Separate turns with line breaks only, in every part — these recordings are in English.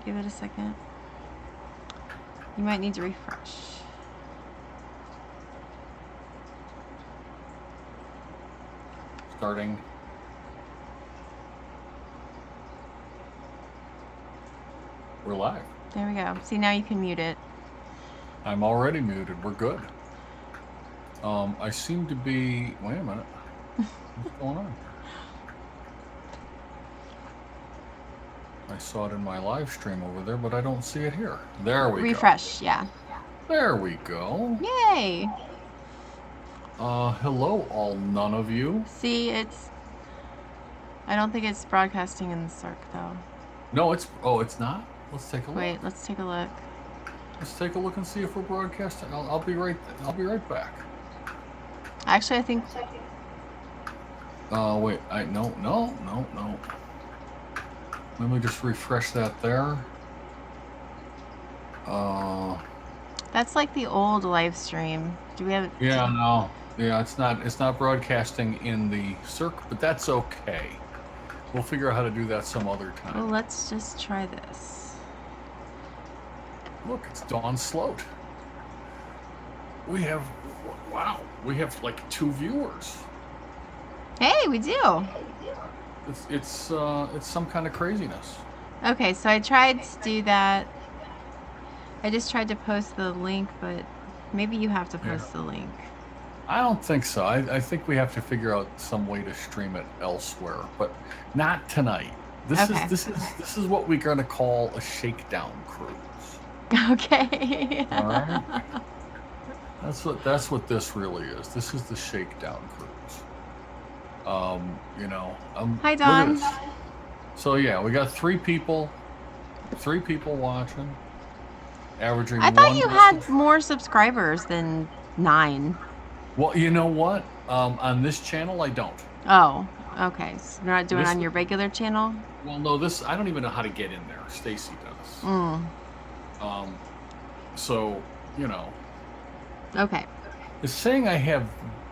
give it a second. You might need to refresh.
Starting. We're live.
There we go. See, now you can mute it.
I'm already muted. We're good. I seem to be... Wait a minute. What's going on here? I saw it in my live stream over there, but I don't see it here. There we go.
Refresh, yeah.
There we go.
Yay!
Hello, all none of you.
See, it's... I don't think it's broadcasting in the circ, though.
No, it's... Oh, it's not? Let's take a look.
Wait, let's take a look.
Let's take a look and see if we're broadcasting. I'll be right back.
Actually, I think...
Wait. No. Let me just refresh that there.
That's like the old live stream. Do we have...
Yeah, no. Yeah, it's not broadcasting in the circ, but that's okay. We'll figure out how to do that some other time.
Well, let's just try this.
Look, it's Dawn Sloat. We have... Wow. We have like 2 viewers.
Hey, we do.
It's some kind of craziness.
Okay, so I tried to do that. I just tried to post the link, but maybe you have to post the link.
I don't think so. I think we have to figure out some way to stream it elsewhere, but not tonight. This is what we're going to call a shakedown cruise.
Okay.
All right. That's what this really is. This is the shakedown cruise.
Hi, Don.
So yeah, we got 3 people watching, averaging.
I thought you had more subscribers than 9.
Well, you know what? On this channel, I don't.
Oh, okay. So you're not doing it on your regular channel?
Well, no. I don't even know how to get in there. Stacy does. So,
Okay.
It's saying I have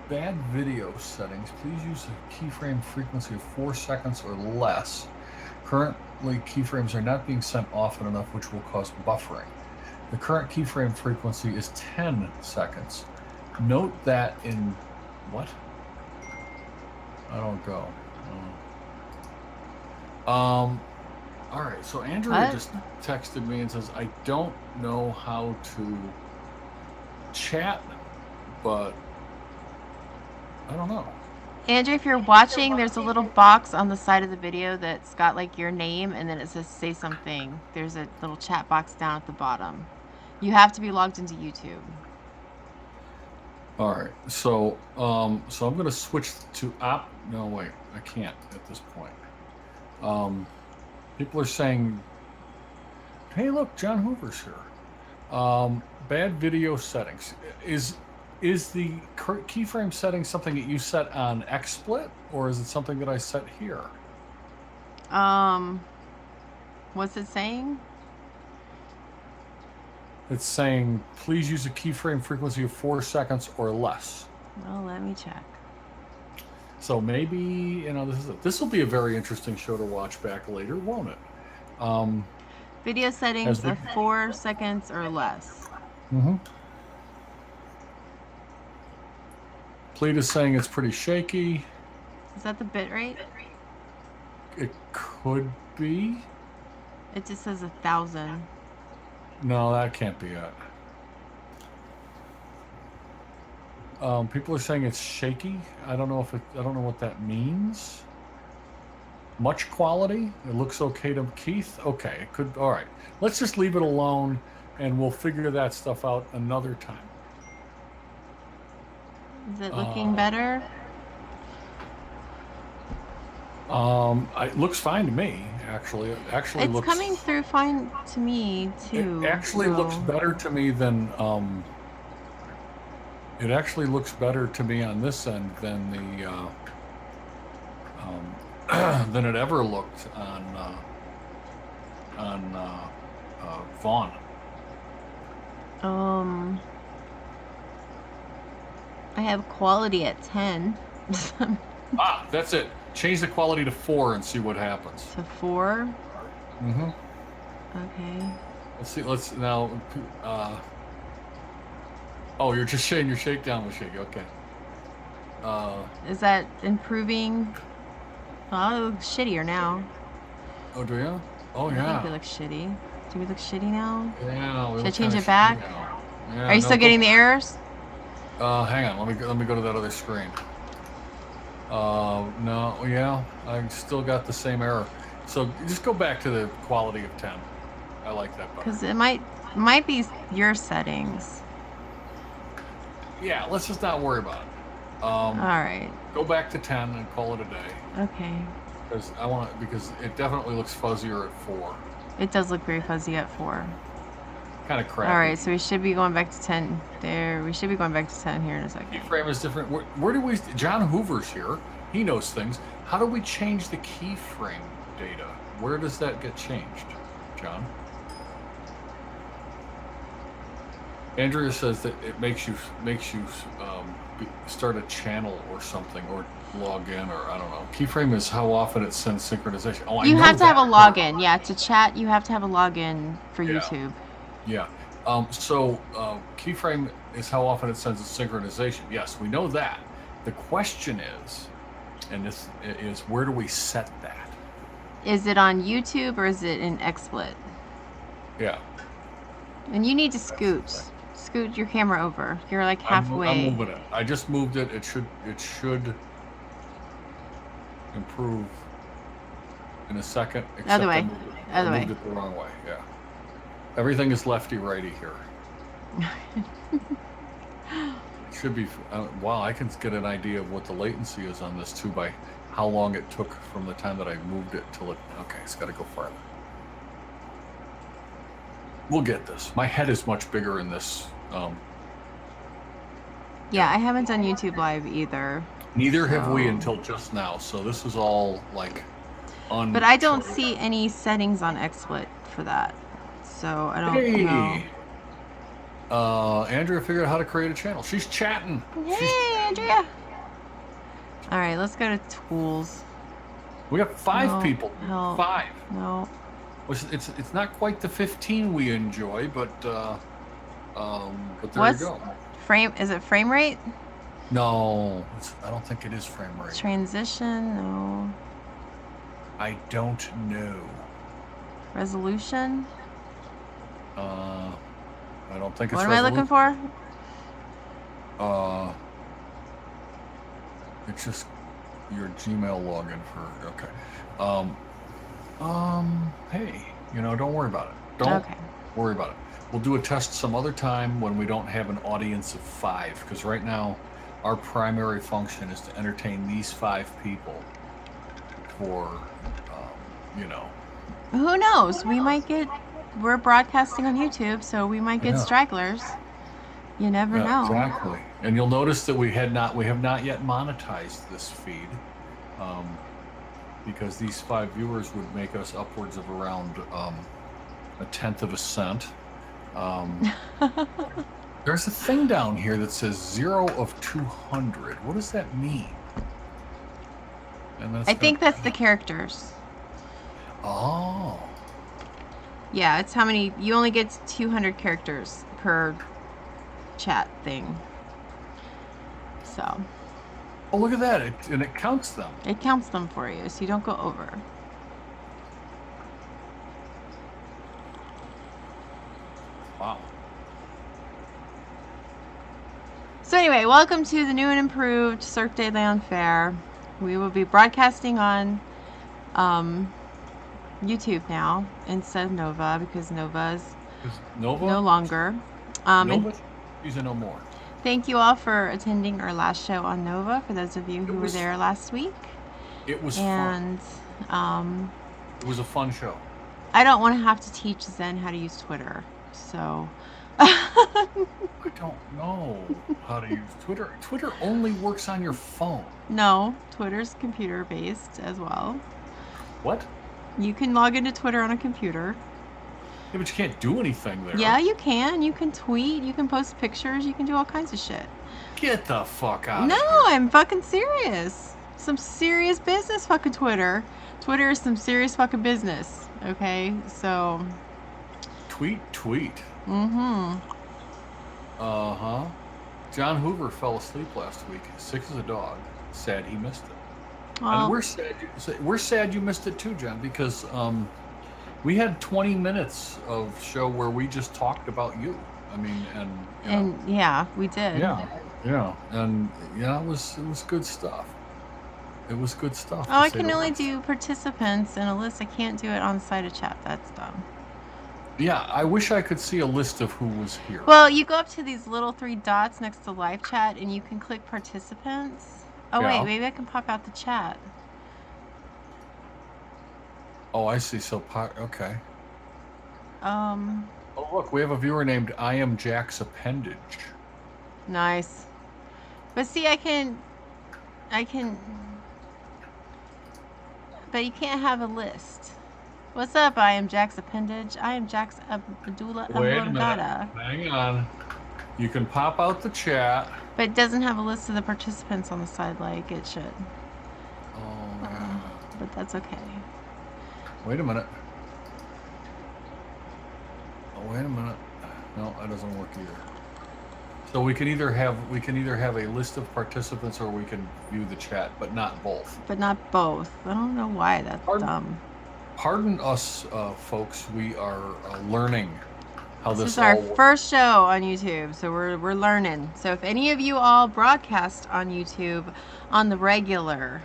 bad video settings. Please use a keyframe frequency of 4 seconds or less. Currently, keyframes are not being sent often enough, which will cause buffering. The current keyframe frequency is 10 seconds. Note that in... What? I don't go. Alright, so Andrea just texted me and says, I don't know how to chat, but I don't know.
Andrew, if you're watching, there's a little box on the side of the video that's got like your name, and then it says say something. There's a little chat box down at the bottom. You have to be logged into YouTube.
All right, so I'm going to switch to No, wait, I can't at this point. People are saying, "Hey, look, John Hoover's here." Bad video settings. Is the keyframe setting something that you set on XSplit, or is it something that I set here?
What's it saying?
It's saying, please use a keyframe frequency of 4 seconds or less.
Well, let me check.
So maybe, this will be a very interesting show to watch back later, won't it?
Video settings of 4 seconds or less.
Mm-hmm. Pleat is saying it's pretty shaky.
Is that the bit rate?
It could be.
It just says 1,000.
No, that can't be it. People are saying it's shaky. I don't know what that means. Much quality. It looks okay to Keith. Okay, it could. All right. Let's just leave it alone, and we'll figure that stuff out another time.
Is it looking better?
It looks fine to me. Actually, it's looks
coming through fine to me too.
It actually looks better to me than It actually looks better to me on this end than than it ever looked on Vaughn.
I have quality at 10.
That's it. Change the quality to 4 and see what happens.
To 4?
Mm-hmm.
Okay.
Let's see. Let's now. Oh, you're just saying your shakedown was shaky. Okay.
Is that improving? Oh, it looks shittier now.
Oh, do you? Oh,
I
yeah.
think it looks shitty. Do we look shitty now?
Yeah.
Should I change it back?
Yeah,
Are you still getting the errors?
Hang on. Let me go to that other screen. No. Yeah. I still got the same error. So just go back to the quality of 10. I like that better.
Because it might be your settings.
Yeah. Let's just not worry about it.
All right.
Go back to 10 and call it a day.
Okay.
Because it definitely looks fuzzier at 4.
It does look very fuzzy at 4.
Kind of crappy.
All right, so we should be going back to 10 there. We should be going back to 10 here in a second.
Keyframe is different. Where do we? John Hoover's here. He knows things. How do we change the keyframe data? Where does that get changed, John? Andrea says that it makes you start a channel or something, or log in, or I don't know. Keyframe is how often it sends synchronization. Oh,
you have to have a login. Yeah, to chat, you have to have a login for YouTube.
Yeah. So keyframe is how often it sends a synchronization. Yes, we know that. The question is, and this is, where do we set that?
Is it on YouTube or is it in XSplit?
Yeah.
And you need to scoot your camera over. You're like halfway.
I'm moving it. I just moved it. It should improve in a second.
Other way.
I moved it the wrong way. Yeah. Everything is lefty righty here. It should be. Wow, I can get an idea of what the latency is on this too by how long it took from the time that I moved it till it. Okay, it's got to go farther. We'll get this. My head is much bigger in this.
Yeah, I haven't done YouTube Live either.
Neither have we until just now. So this is all like
But I don't see any settings on XSplit for that. So I don't know.
Andrea figured out how to create a channel. She's chatting.
Hey, Andrea. All right, let's go to tools.
We got 5 people.
Help.
5.
No.
It's not quite the 15 we enjoy, but there you go.
Is it frame rate?
No, I don't think it is frame rate.
Transition? No.
I don't know.
Resolution?
I don't think it's.
What am I looking for?
It's just your Gmail login for hey, don't worry about it. Don't worry about it. We'll do a test some other time when we don't have an audience of 5, because right now our primary function is to entertain these 5 people for
Who knows? We're broadcasting on YouTube, so we might get stragglers. You never know.
Exactly. And you'll notice that we have not yet monetized this feed, because these 5 viewers would make us upwards of around 1/10 of a cent. There's a thing down here that says 0 of 200. What does that mean?
I think that's the characters.
Oh.
Yeah, it's how many. You only get 200 characters per chat thing. So.
Oh, look at that. It counts them.
It counts them for you, so you don't go over.
Wow.
So anyway, welcome to the new and improved Cirque de L'Enfer. We will be broadcasting on YouTube now instead of Nova, because Nova is no longer.
She's no more.
Thank you all for attending our last show on Nova, for those of you who were there last week.
It was fun. It was a fun show.
I don't want to have to teach Zen how to use Twitter, so...
I don't know how to use Twitter. Twitter only works on your phone.
No, Twitter's computer-based as well.
What?
You can log into Twitter on a computer.
Yeah, but you can't do anything there.
Yeah, you can. You can tweet. You can post pictures. You can do all kinds of shit.
Get the fuck out.
No, I'm fucking serious. Some serious business, fucking Twitter. Twitter is some serious fucking business. Okay, so
Tweet.
Mm-hmm.
Uh-huh. John Hoover fell asleep last week, sick as a dog. Sad he missed it. And
Well,
we're sad you missed it too, John, because we had 20 minutes of show where we just talked about you. I mean, and you know,
and yeah, we did.
and it was good stuff. It was good stuff.
Oh, I can only do participants in a list. I can't do it on the side of chat. That's dumb.
Yeah, I wish I could see a list of who was here.
Well, you go up to these little 3 dots next to live chat, and you can click participants. Oh,
Yeah.
wait, maybe I can pop out the chat.
Oh, I see. So, okay.
Oh,
look, we have a viewer named I Am Jack's Appendage.
Nice. But see, I can, but you can't have a list. What's up? I am Jack's appendage. I am Jack's medulla
Wait a
oblongata.
minute. Hang on. You can pop out the chat.
But it doesn't have a list of the participants on the side like it should.
Oh, yeah.
But that's okay.
Wait a minute. Oh, wait a minute. No, that doesn't work either. So we can either have a list of participants or we can view the chat, but not both.
But not both. I don't know why that's dumb.
Pardon us, folks. We are learning how this
is our first show on YouTube, so we're learning. So if any of you all broadcast on YouTube on the regular.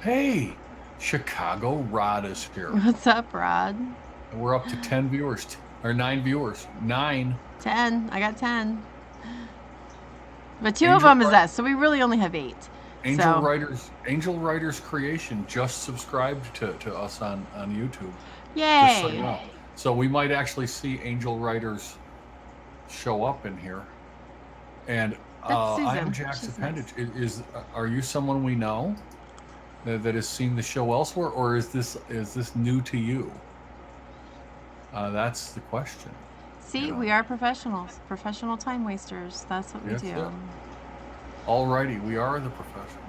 Hey, Chicago Rod is here.
What's up, Rod?
We're up to 10 viewers, or 9 viewers. 9.
10. I got 10. But 2 of them is us, so we really only have 8.
Angel Writers Creation just subscribed to us on YouTube.
Yay!
Just so you know. So we might actually see Angel Writers show up in here. And I am Jack's appendage. Nice. Are you someone we know that has seen the show elsewhere, or is this new to you? That's the question.
See, we are professionals, professional time wasters. That's what we do.
Alrighty, we are the professionals.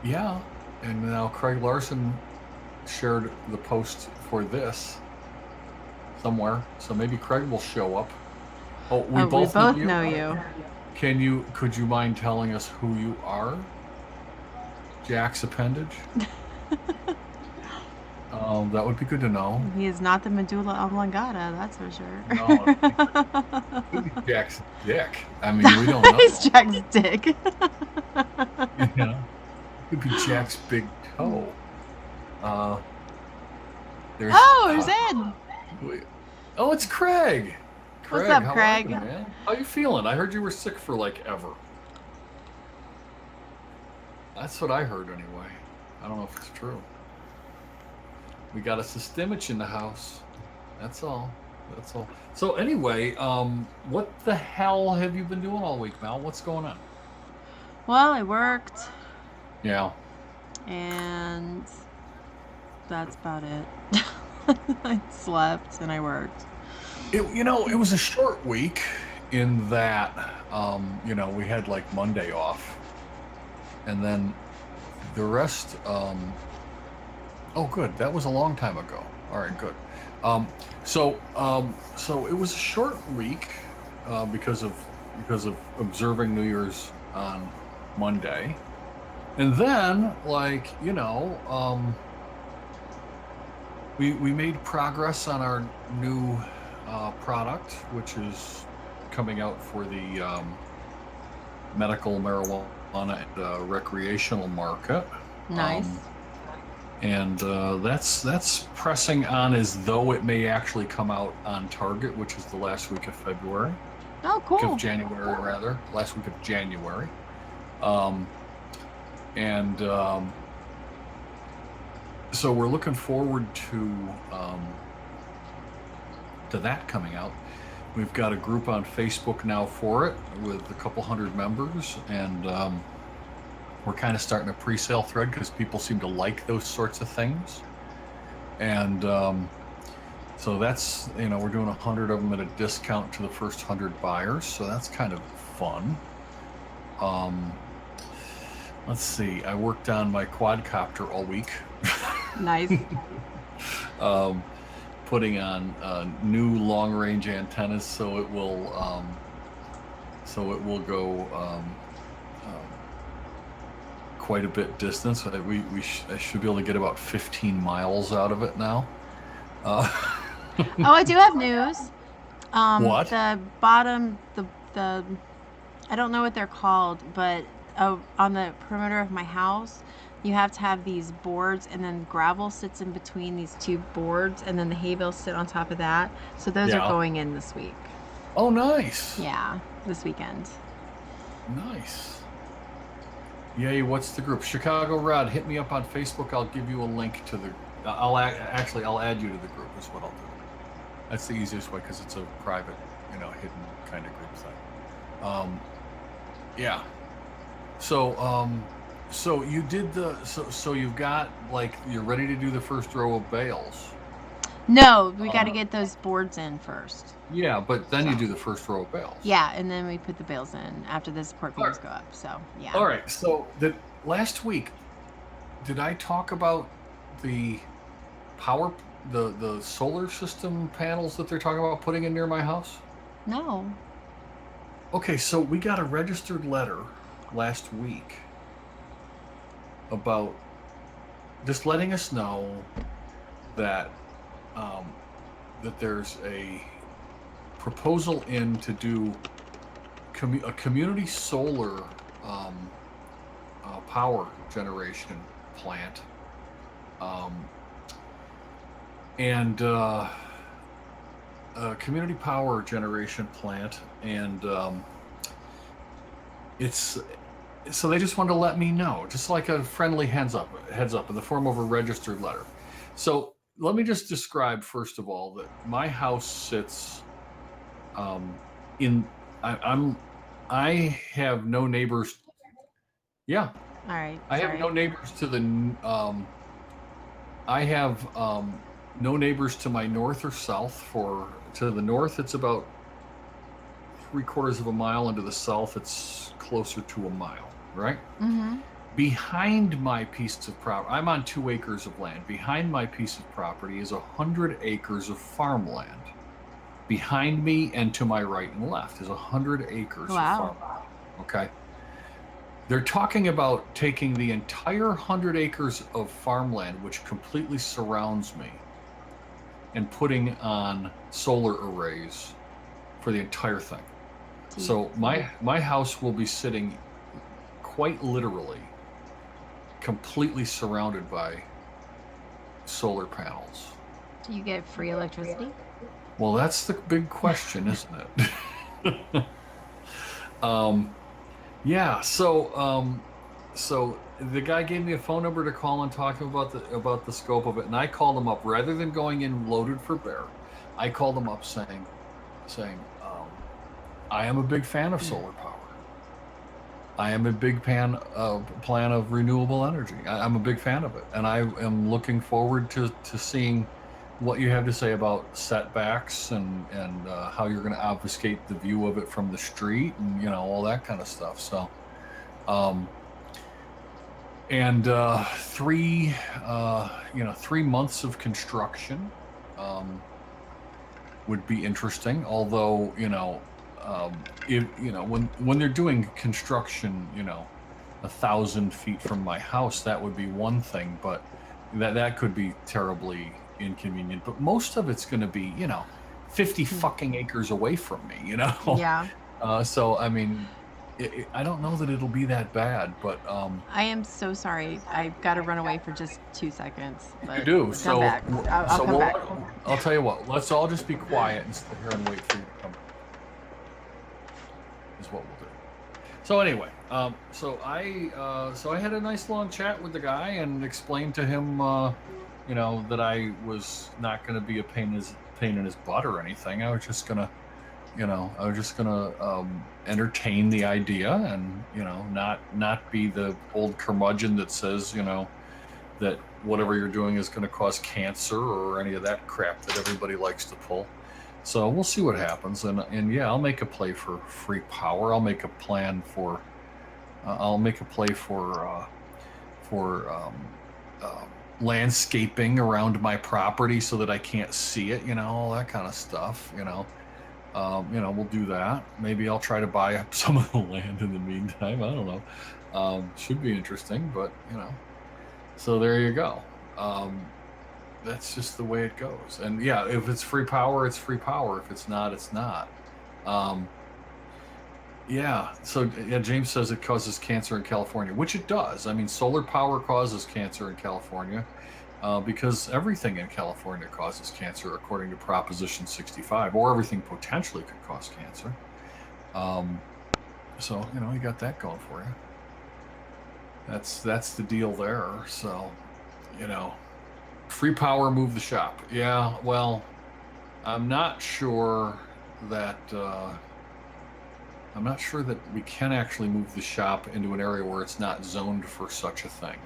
Yeah, and now Craig Larson shared the post for this somewhere, so maybe Craig will show up. Oh, we both know you. Could you mind telling us who you are? Jack's appendage? That would be good to know.
He is not the medulla oblongata, that's for sure.
No, it could be Jack's dick. I mean, we don't know.
He's Jack's dick.
Yeah. It could be Jack's big toe. There's Ed. Oh, it's Craig.
What's up, Craig?
You, man? How you feeling? I heard you were sick for like ever. That's what I heard anyway. I don't know if it's true. We got a systemich in the house. That's all. So anyway, what the hell have you been doing all week, Mal? What's going on?
Well, I worked.
Yeah.
And that's about it. I slept and I worked.
It was a short week in that, we had like Monday off. And then the rest, oh, good. That was a long time ago. All right, good. So it was a short week because of observing New Year's on Monday, and then we made progress on our new product, which is coming out for the medical marijuana and recreational market.
Nice.
And that's pressing on as though it may actually come out on Target, which is the last week of February.
Oh, cool.
Of January, rather. Last week of January. So we're looking forward to that coming out. We've got a group on Facebook now for it with a couple hundred members, and we're kind of starting a pre-sale thread because people seem to like those sorts of things. And so that's, we're doing 100 of them at a discount to the first 100 buyers. So that's kind of fun. Let's see. I worked on my quadcopter all week.
Nice.
putting on new long-range antennas, so it will go quite a bit distance. I should be able to get about 15 miles out of it now.
Oh, I do have news.
What?
The bottom, the I don't know what they're called, but on the perimeter of my house, you have to have these boards, and then gravel sits in between these two boards, and then the hay bales sit on top of that. So those are
Yeah.
going in this week.
Oh, nice.
Yeah, this weekend.
Nice. Yay, what's the group? Chicago Rod, hit me up on Facebook. I'll give you a link to the... I'll add you to the group is what I'll do. That's the easiest way because it's a private, hidden kind of group thing. Yeah. So you did so you've got, like, you're ready to do the first row of bales.
No, we got to get those boards in first.
Yeah, but then you do the first row of bales.
Yeah, and then we put the bales in after the support beams go up. So, yeah.
All right. So last week, did I talk about the power, the solar system panels that they're talking about putting in near my house?
No.
Okay, so we got a registered letter last week about just letting us know that that there's a proposal in to do a community solar power generation plant, and a community power generation plant, and it's so they just wanted to let me know, just like a friendly heads up in the form of a registered letter. So let me just describe first of all that my house sits I have no neighbors. Yeah.
All right.
I have no neighbors to the I have no neighbors to my north or south. To the north it's about 3/4 of a mile, and to the south it's closer to a mile, right?
Mm-hmm.
Behind my piece of property, I'm on 2 acres of land. Behind my piece of property is 100 acres of farmland. Behind me and to my right and left is 100 acres of farmland. Okay. They're talking about taking the entire 100 acres of farmland, which completely surrounds me, and putting on solar arrays for the entire thing. So my house will be sitting quite literally completely surrounded by solar panels.
Do you get free electricity?
Well, that's the big question, isn't it? Yeah. So the guy gave me a phone number to call and talk about the scope of it, and I called him up rather than going in loaded for bear. I called him up saying, I am a big fan of solar power. I am a big fan of renewable energy. I'm a big fan of it, and I am looking forward to seeing what you have to say about setbacks and how you're going to obfuscate the view of it from the street, and all that kind of stuff. So, and 3 months of construction would be interesting. Although when they're doing construction, 1,000 feet from my house, that would be one thing, but that could be terribly inconvenient. But most of it's going to be 50 fucking acres away from me.
Yeah.
So I mean, I don't know that it'll be that bad, but
I am so sorry. I've got to run away for just 2 seconds. But
you do.
come
So
back. I'll come back.
I'll tell you what. Let's all just be quiet and sit here and wait for you to come. Is what we'll do. So anyway, so I had a nice long chat with the guy and explained to him, that I was not going to be a pain in his butt or anything. I was just gonna entertain the idea and not be the old curmudgeon that says that whatever you're doing is going to cause cancer or any of that crap that everybody likes to pull. So we'll see what happens, and yeah, I'll make a play for free power. I'll make a plan for. I'll make a play for landscaping around my property so that I can't see it, all that kind of stuff, we'll do that. Maybe I'll try to buy up some of the land in the meantime. I don't know. Should be interesting, but so there you go. That's just the way it goes. And yeah, if it's free power, it's free power. If it's not, it's not. Yeah. So yeah, James says it causes cancer in California, which it does. I mean, solar power causes cancer in California because everything in California causes cancer, according to Proposition 65, or everything potentially could cause cancer. So you got that going for you. That's the deal there. So, free power, move the shop. Yeah. Well, I'm not sure that. I'm not sure that we can actually move the shop into an area where it's not zoned for such a thing.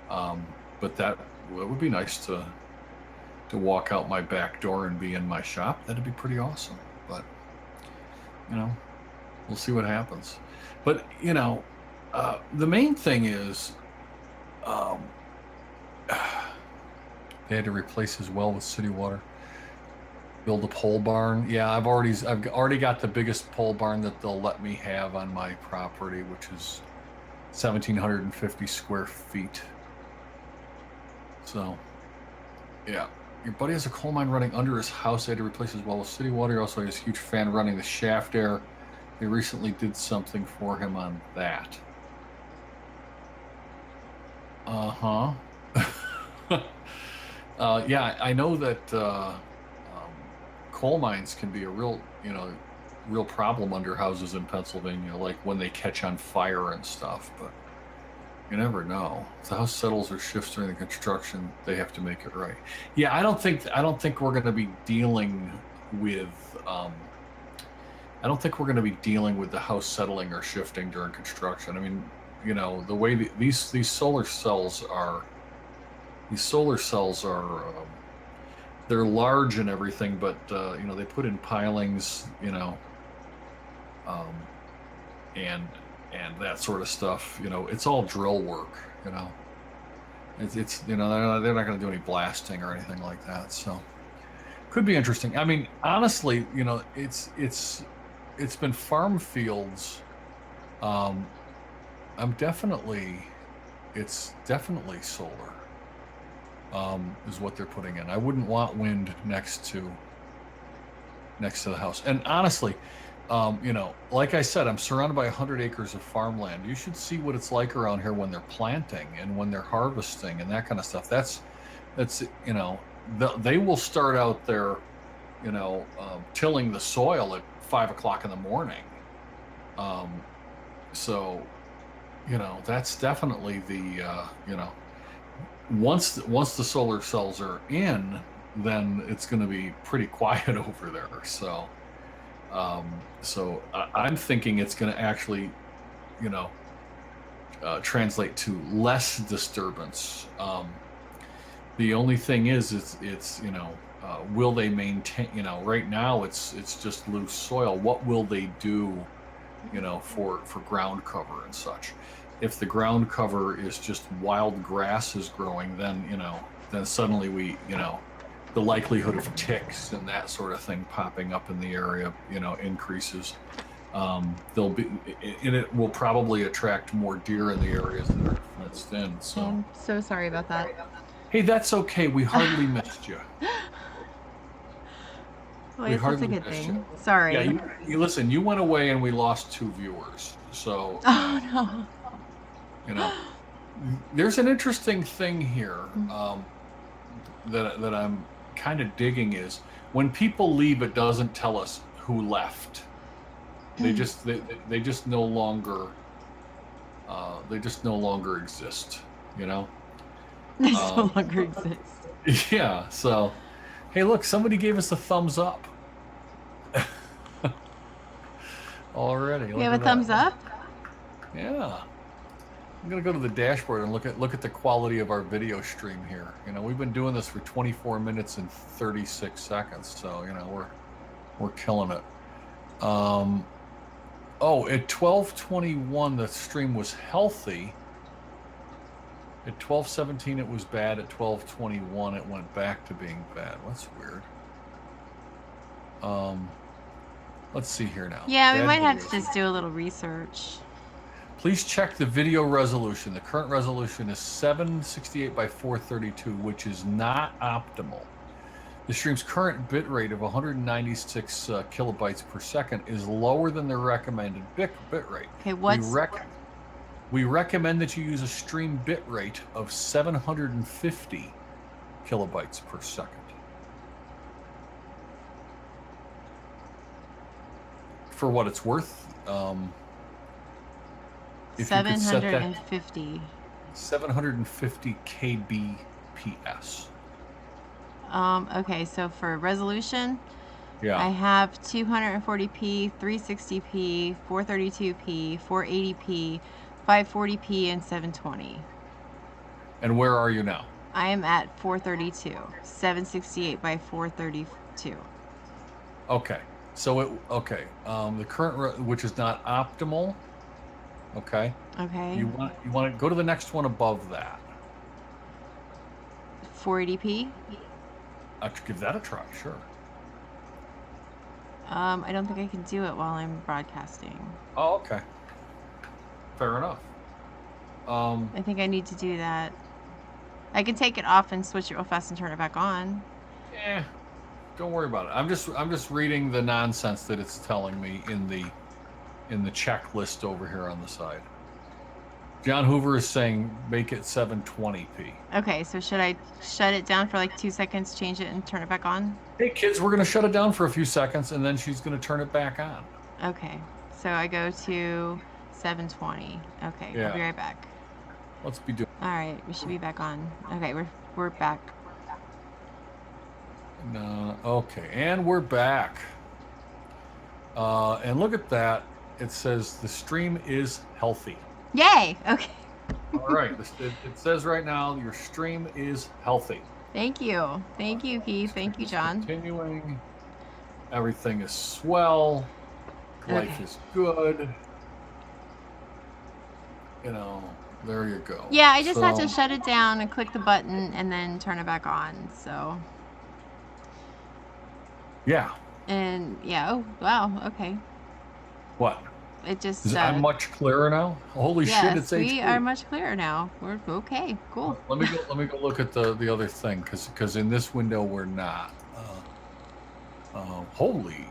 But it would be nice to walk out my back door and be in my shop. That'd be pretty awesome. But we'll see what happens. But the main thing is, they had to replace his well with city water. Build a pole barn. Yeah, I've already got the biggest pole barn that they'll let me have on my property, which is 1,750 square feet. So, yeah. Your buddy has a coal mine running under his house. They had to replace his well with city water. He also has a huge fan running the shaft air. They recently did something for him on that. Uh-huh. Yeah, I know that coal mines can be a real problem under houses in Pennsylvania, like when they catch on fire and stuff, but you never know. If the house settles or shifts during the construction, they have to make it right. Yeah, I don't think we're going to be dealing with the house settling or shifting during construction. I mean, the way these solar cells are they're large and everything, but they put in pilings, and that sort of stuff. It's all drill work. It's they're not going to do any blasting or anything like that. So could be interesting. I mean, honestly, it's been farm fields. It's definitely solar. Is what they're putting in. I wouldn't want wind next to the house. And honestly, like I said, I'm surrounded by 100 acres of farmland. You should see what it's like around here when they're planting and when they're harvesting and that kind of stuff. That's they will start out there, tilling the soil at 5 o'clock in the morning. So, that's definitely the, once the solar cells are in, then it's going to be pretty quiet over there. So, I'm thinking it's going to actually, translate to less disturbance. The only thing is, it's will they maintain? Right now it's just loose soil. What will they do? For ground cover and such. If the ground cover is just wild grass is growing, then suddenly the likelihood of ticks and that sort of thing popping up in the area, increases. It will probably attract more deer in the areas that are fenced in. So
I'm so sorry about that.
Hey, that's okay. We hardly missed you.
Well, I guess that's a good thing. Sorry.
Yeah, you listen. You went away and we lost 2 viewers. So.
Oh no.
There's an interesting thing here that I'm kind of digging is when people leave, it doesn't tell us who left. They just no longer exist.
They no longer exist.
Yeah. So, hey, look, somebody gave us a thumbs up. Already.
We have a thumbs up?
Yeah. I'm gonna go to the dashboard and look at the quality of our video stream here. We've been doing this for 24 minutes and 36 seconds, so we're killing it. At 12:21 the stream was healthy. At 12:17 it was bad. At 12:21 it went back to being bad. That's weird. Let's see here now.
Yeah, we
Bad
might have to
videos.
just do a little research.
Please check the video resolution. The current resolution is 768 by 432, which is not optimal. The stream's current bit rate of 196 kilobytes per second is lower than the recommended bit rate.
Okay,
We recommend that you use a stream bit rate of 750 kilobytes per second. For what it's worth, if you could set that
750.
750 kbps.
Okay, so for resolution,
Yeah.
I have 240p, 360p, 432p, 480p, 540p, and 720.
And where are you now?
I am at 432, 768 by 432.
Okay. So the current, which is not optimal. Okay.
Okay.
You want to go to the next one above that.
480p.
I could give that a try. Sure.
I don't think I can do it while I'm broadcasting.
Oh, okay. Fair enough.
I think I need to do that. I can take it off and switch it real fast and turn it back on.
Don't worry about it. I'm just reading the nonsense that it's telling me in the checklist over here on the side. John Hoover is saying make it 720p.
Okay, so should I shut it down for like 2 seconds, change it, and turn it back on?
Hey kids, we're gonna shut it down for a few seconds and then she's gonna turn it back on.
Okay, so I go to 720. Okay,
Yeah.
I'll be right back.
Let's be doing.
All right, we should be back on. Okay, we're back.
No, okay, and we're back. And look at that. It says the stream is healthy.
Yay! Okay.
All right. It says right now your stream is healthy.
Thank you, Keith. Thank you, John.
Continuing. Everything is swell. Life is good. You know, there you go.
Yeah, I just had to shut it down and click the button and then turn it back on. So.
Yeah.
And yeah. Oh wow. Okay.
What?
It just.
I'm much clearer now. Holy shit! It's HD.
We are much clearer now. We're okay. Cool.
Let me go look at the other thing because in this window we're not. Holy,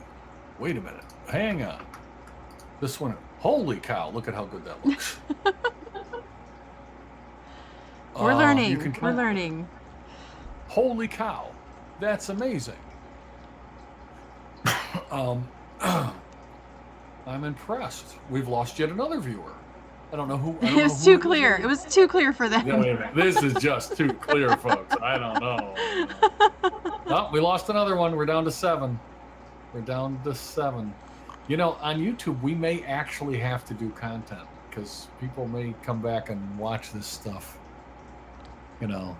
wait a minute. Hang on. This one. Holy cow! Look at how good that looks.
We're learning. We're learning.
Holy cow! That's amazing. I'm impressed. We've lost yet another viewer. I don't know who.
It was too clear. It was too clear for them.
No, wait a minute. This is just too clear, folks. I don't know. Oh, we lost another one. We're down to 7. We're down to 7. You know, on YouTube, we may actually have to do content because people may come back and watch this stuff. You know.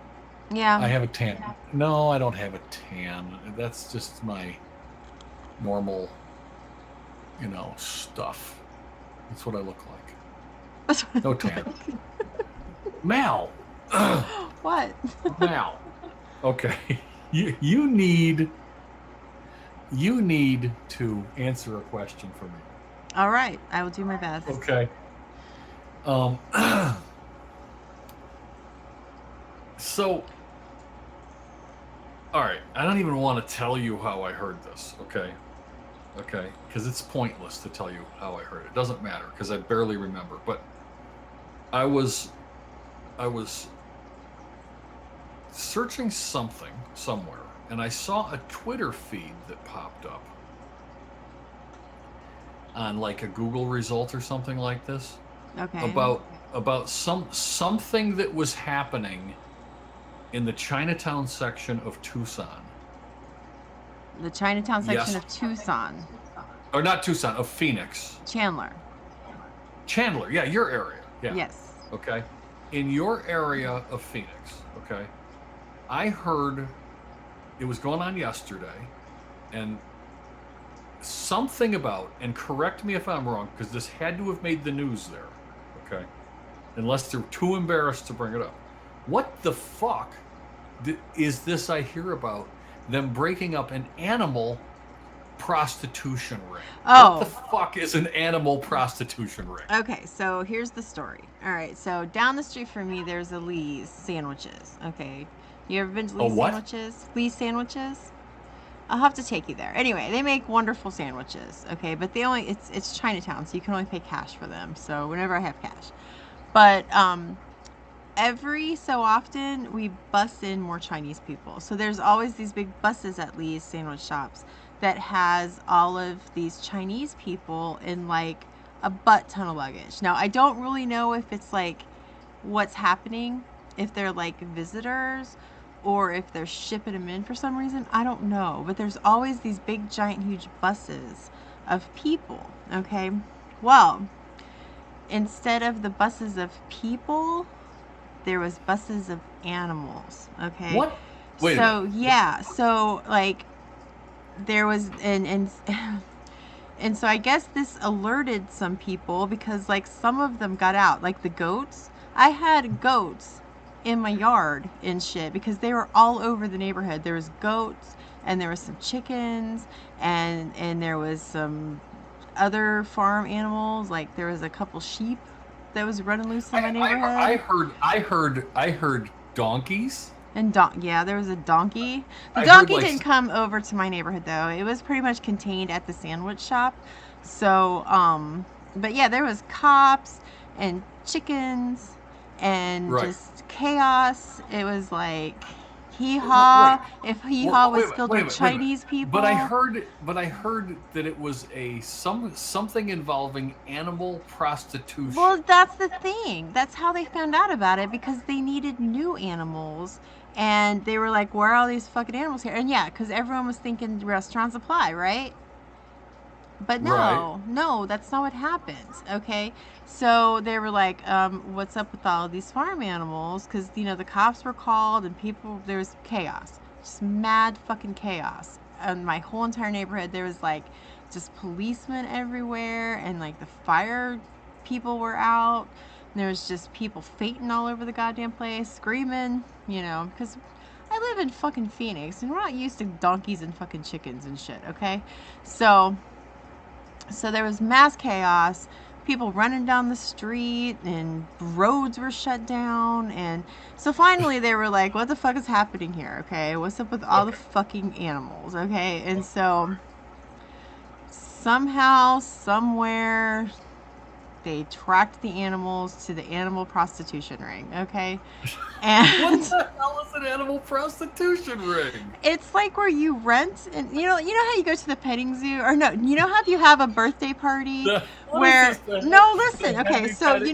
Yeah.
I have a tan. No, I don't have a tan. That's just my normal, you know, stuff. That's what I look like. No tan. Mal.
What?
Mal. Okay. You need to answer a question for me.
All right. I will do my best.
Okay. So, all right. I don't even want to tell you how I heard this. Okay. Because it's pointless to tell you how I heard it. It doesn't matter because I barely remember. But I was searching something somewhere, and I saw a Twitter feed that popped up on like a Google result or something like this.
Okay.
About something that was happening in the Chinatown section of Tucson.
The Chinatown section of Tucson.
Or not Tucson, of Phoenix.
Chandler,
yeah, your area. Yeah.
Yes.
Okay. In your area of Phoenix, okay, I heard it was going on yesterday, and something about, and correct me if I'm wrong, because this had to have made the news there, okay, unless they're too embarrassed to bring it up. what the fuck is this I hear about them breaking up an animal prostitution ring? What the
Oh,
fuck is an animal prostitution ring?
okay, so here's the story. All right, so down the street from me, there's a Lee's Sandwiches. Okay, you ever been to
A
Lee's
what?
Sandwiches? Lee's Sandwiches? I'll have to take you there. Anyway, they make wonderful sandwiches. Okay, but they only it's Chinatown, so you can only pay cash for them. So whenever I have cash, but every so often we bus in more Chinese people. So there's always these big buses at Lee's sandwich shops that has all of these Chinese people in like a butt ton of luggage. Now I don't really know if it's like what's happening, if they're like visitors or if they're shipping them in for some reason. I don't know, but there's always these big giant huge buses of people. Okay, well, instead of the buses of people, there was buses of animals. Okay,
What? Wait a minute.
so yeah, so like there was and so I guess this alerted some people because like some of them got out, like the goats. I had goats in my yard and shit because they were all over the neighborhood. There was goats and there was some chickens and there was some other farm animals, like there was a couple sheep that was running loose in my neighborhood.
I heard donkeys.
And yeah, there was a donkey. The
I heard
donkey
like
didn't come over to my neighborhood though. It was pretty much contained at the sandwich shop. So, but yeah, there was cops and chickens and
right,
just chaos. It was like hee
right.
haw. If hee haw was filled
Wait a
with
minute, wait a minute.
Chinese
But I
people.
heard, but I heard that it was something involving animal prostitution.
Well, that's the thing. That's how they found out about it because they needed new animals. And they were like, where are all these fucking animals here? And yeah, because everyone was thinking restaurant supply, right? But
Right.
no, that's not what happens. Okay, so they were like, "What's up with all of these farm animals?" Because the cops were called and people there was chaos, just mad fucking chaos. And my whole entire neighborhood, there was like just policemen everywhere, and like the fire people were out. And there was just people fainting all over the goddamn place, screaming. Because I live in fucking Phoenix, and we're not used to donkeys and fucking chickens and shit. Okay, so there was mass chaos, people running down the street, and roads were shut down. And so finally they were like, what the fuck is happening here? Okay, what's up with all the
Okay.
fucking animals? Okay, and so somehow, somewhere, they tracked the animals to the animal prostitution ring. Okay,
What
and
the hell is an animal prostitution ring?
it's like where you rent, and you know how you go to the petting zoo, or no, you know how if you have a birthday party
What is this?
where no,
The
listen, okay,
heavy
so
petting?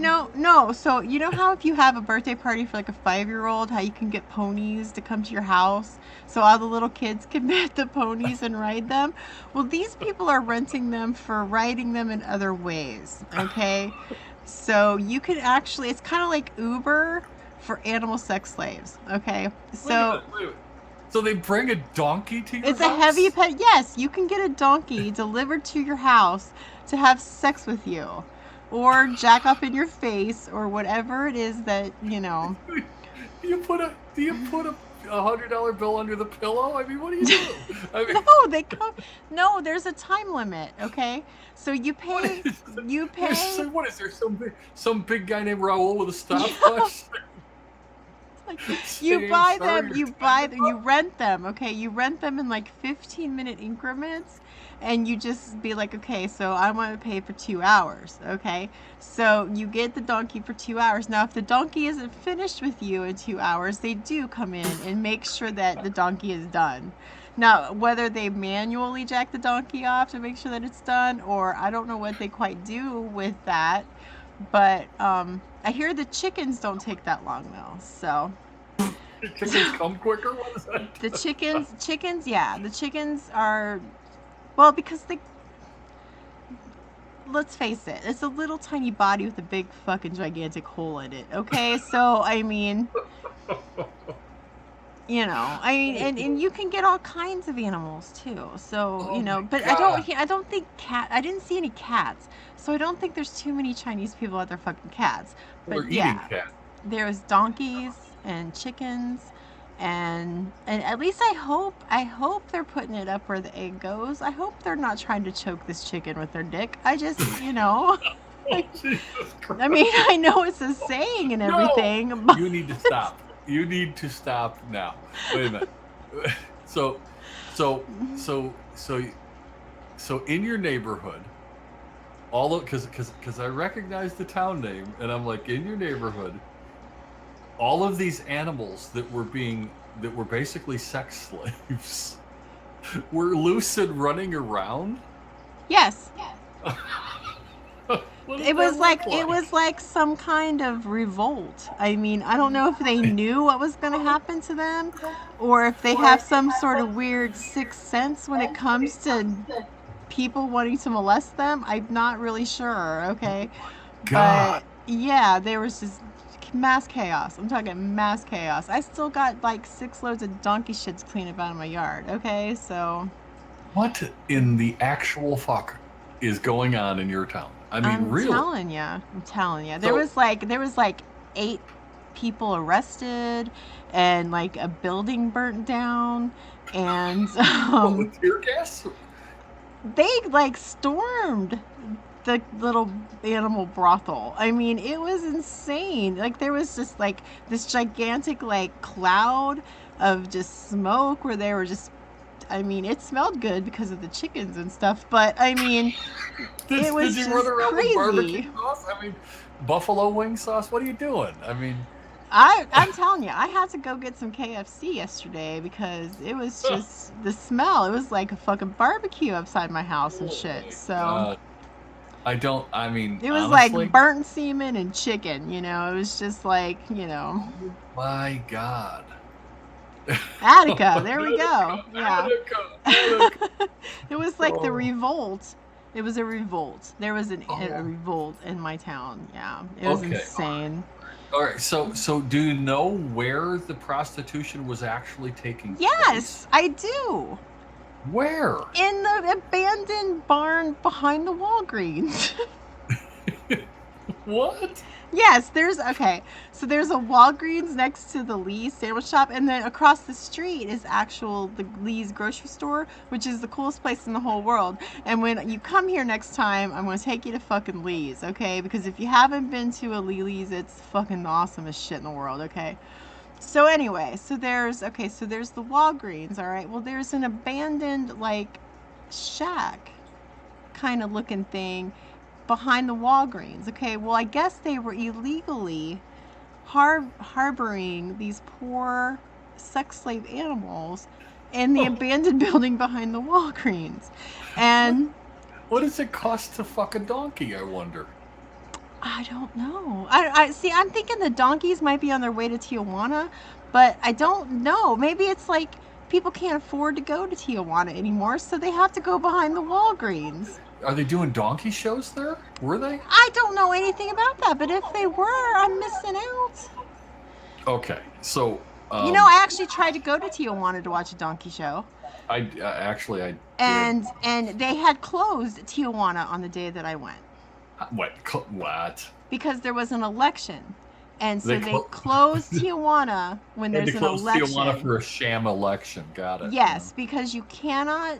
so you know how if you have a birthday party for like a 5-year-old, how you can get ponies to come to your house so all the little kids can pet the ponies and ride them. Well, these people are renting them for riding them in other ways. Okay, so you could actually, it's kind of like Uber for animal sex slaves. Okay,
Wait a
so
minute. Wait a minute. So they bring a donkey to your
it's a heavy
house?
pet. Yes, you can get a donkey delivered to your house to have sex with you, or jack up in your face, or whatever it is that.
Do you put a $100 bill under the pillow? I mean, what do you do? I mean,
No, they come. No, there's a time limit. Okay, so you
what
pay.
is
You pay.
what is there some big guy named Raul with a stopwatch?
You
Saying,
buy
"Sir,
them,
your
you
time
buy
is
them, you
up."
rent them, okay? You rent them in like 15-minute increments, and you just be like, okay, so I want to pay for 2 hours, okay? So you get the donkey for 2 hours. Now, if the donkey isn't finished with you in 2 hours, they do come in and make sure that the donkey is done. Now, whether they manually jack the donkey off to make sure that it's done, or I don't know what they quite do with that, but I hear the chickens don't take that long though. So
Chickens come quicker. What is that?
the chickens, yeah, the chickens are, well, because they, let's face it, it's a little tiny body with a big fucking gigantic hole in it. Okay, so I mean, and you can get all kinds of animals too. So
Oh my
but
god!
I don't think I didn't see any cats. So I don't think there's too many Chinese people out there fucking cats.
They're
But
eating
yeah,
cat.
there was donkeys. and chickens. And at least I hope they're putting it up where the egg goes. I hope they're not trying to choke this chicken with their dick. I just,
Oh,
like,
Jesus Christ.
I mean, I know it's a saying and
No!
everything, but
You need to stop. You need to stop now. Wait a minute. So, so, so, so, so in your neighborhood, because I recognize the town name, and I'm like, in your neighborhood, all of these animals that were basically sex slaves were loose and running around.
yes.
What did
It was
that
like
look
it was like some kind of revolt. I mean, I don't know if they knew what was going to happen to them, or if they have some sort of weird sixth sense when it comes to people wanting to molest them. I'm not really sure, okay?
God.
But yeah, there was just mass chaos. I'm talking mass chaos. I still got like 6 loads of donkey shit to clean up out of my yard, okay? So
What in the actual fuck is going on in your town? I mean, really?
I'm telling you. There
So,
was like 8 people arrested, and like a building burnt down, and
what, with tear gas?
they like stormed the little animal brothel. I mean, it was insane. Like there was just like this gigantic like cloud of just smoke where they were just, I mean, it smelled good because of the chickens and stuff, but I mean, it was
Did you
just
run around with barbecue
crazy.
sauce? I mean, buffalo wing sauce? What are you doing? I mean,
I'm telling you, I had to go get some KFC yesterday because it was
oh
just the smell. It was like a fucking barbecue outside my house and shit.
my
So
God. I mean,
it was like
honestly,
burnt semen and chicken. It was just like,
oh my God.
Attica. There we
Attica,
go. Yeah.
Attica.
It was like the
Oh,
revolt. It was a revolt. There was a
oh,
revolt in my town. Yeah. It was
okay.
insane.
All right. So do you know where the prostitution was actually taking place?
Yes, I do.
Where?
In the abandoned barn behind the Walgreens.
What?
Yes, okay. So there's a Walgreens next to the Lee's sandwich shop, and then across the street is the Lee's grocery store, which is the coolest place in the whole world. And when you come here next time, I'm gonna take you to fucking Lee's, okay? Because if you haven't been to a Lee's, it's fucking the awesomest shit in the world, okay? So anyway, so there's the Walgreens, all right. Well, there's an abandoned like shack kind of looking thing behind the Walgreens. Okay, well, I guess they were illegally harboring these poor sex slave animals in the
Oh,
abandoned building behind the Walgreens.
what
And
what does it cost to fuck a donkey, I wonder?
I don't know. I see. I'm thinking the donkeys might be on their way to Tijuana, but I don't know. Maybe it's like people can't afford to go to Tijuana anymore, so they have to go behind the Walgreens.
Are they doing donkey shows there? Were they?
I don't know anything about that, but if they were, I'm missing out.
Okay. So,
I actually tried to go to Tijuana to watch a donkey show,
I actually I did.
and they had closed Tijuana on the day that I went
What? What?
because there was an election. And so
They
they closed Tijuana when
had to
there's an
close Tijuana
election.
for a sham election. Got it.
Yes, because you cannot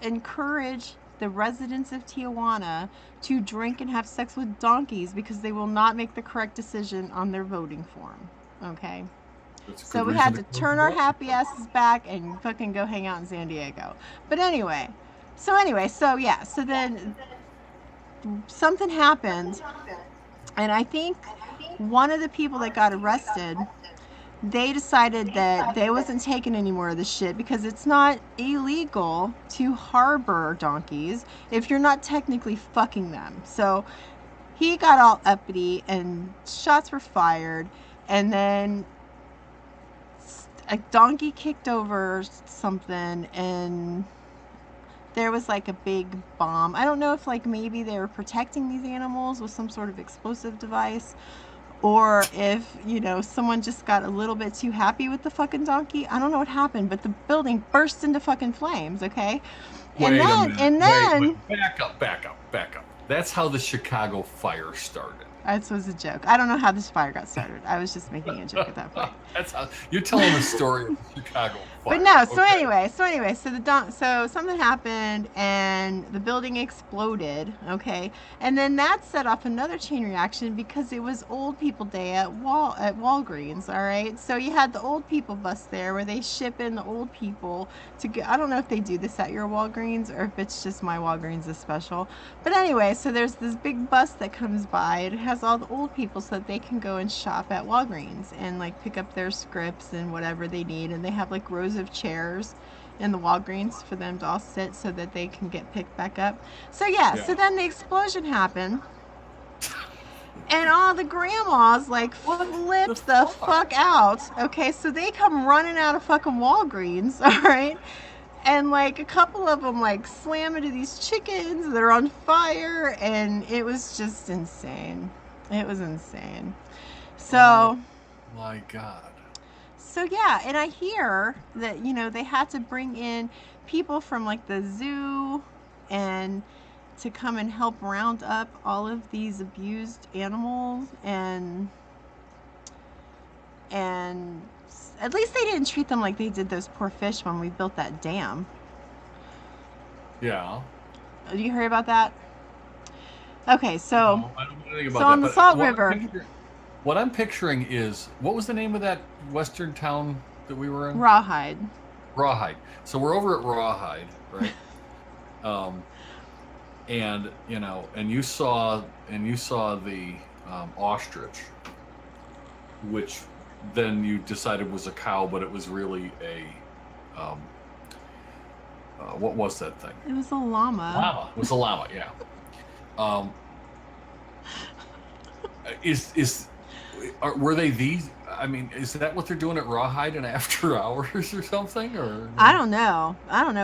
encourage the residents of Tijuana to drink and have sex with donkeys because they will not make the correct decision on their voting form. Okay?
That's a
So
good
we
reason
had
to
to
close
turn
the
our
election.
happy asses back and fucking go hang out in San Diego. But anyway, so yeah, so then something happened, and I think one of the people that got arrested, they decided that they wasn't taking any more of this shit because it's not illegal to harbor donkeys if you're not technically fucking them. So he got all uppity and shots were fired, and then a donkey kicked over something, and there was like a big bomb. I don't know if like maybe they were protecting these animals with some sort of explosive device, or if someone just got a little bit too happy with the fucking donkey. I don't know what happened, but the building burst into fucking flames. Okay, and
Wait a
then
minute.
and
Wait.
then
Back up. That's how the Chicago fire started.
This was a joke. I don't know how this fire got started. I was just making a joke at that point.
That's how you're telling the story of the Chicago fire.
But no,
Okay.
so something happened and the building exploded, okay? And then that set off another chain reaction because it was Old People Day at Walgreens, all right? So you had the old people bus there where they ship in the old people to go. I don't know if they do this at your Walgreens or if it's just my Walgreens is special. But anyway, so there's this big bus that comes by. It has all the old people so that they can go and shop at Walgreens and like pick up their scripts and whatever they need. And they have like rows of chairs in the Walgreens for them to all sit so that they can get picked back up. So yeah, so then the explosion happened. And all the grandmas like flipped the fuck out. Okay, so they come running out of fucking Walgreens, all right? And like a couple of them like slam into these chickens that are on fire, and it was just insane. It was insane. So,
oh my God.
so yeah, and I hear that they had to bring in people from like the zoo and to come and help round up all of these abused animals, and at least they didn't treat them like they did those poor fish when we built that dam.
Yeah.
Did you hear about that? Okay, so
No, I don't know anything about
so on
that.
the
But
Salt River,
what I'm picturing is, what was the name of that western town that we were in?
Rawhide.
Rawhide. So we're over at Rawhide, right? Um, and and you saw the ostrich, which then you decided was a cow, but it was really a what was that thing?
It was a llama.
Llama. It was a llama. Yeah. Um, were they these? I mean, is that what they're doing at Rawhide and after hours or something? Or
I don't know,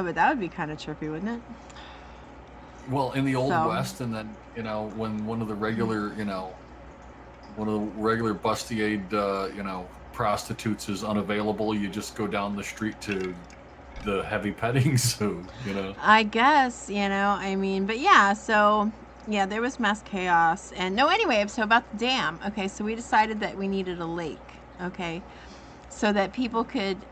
but that would be kind of trippy, wouldn't it?
well, in the old
So
west, and then when one of the regular bustier prostitutes is unavailable, you just go down the street to the heavy petting zoo.
I guess I mean, but yeah, so yeah, there was mass chaos. And no, anyway, so about the dam. Okay, so we decided that we needed a lake, okay, so that people could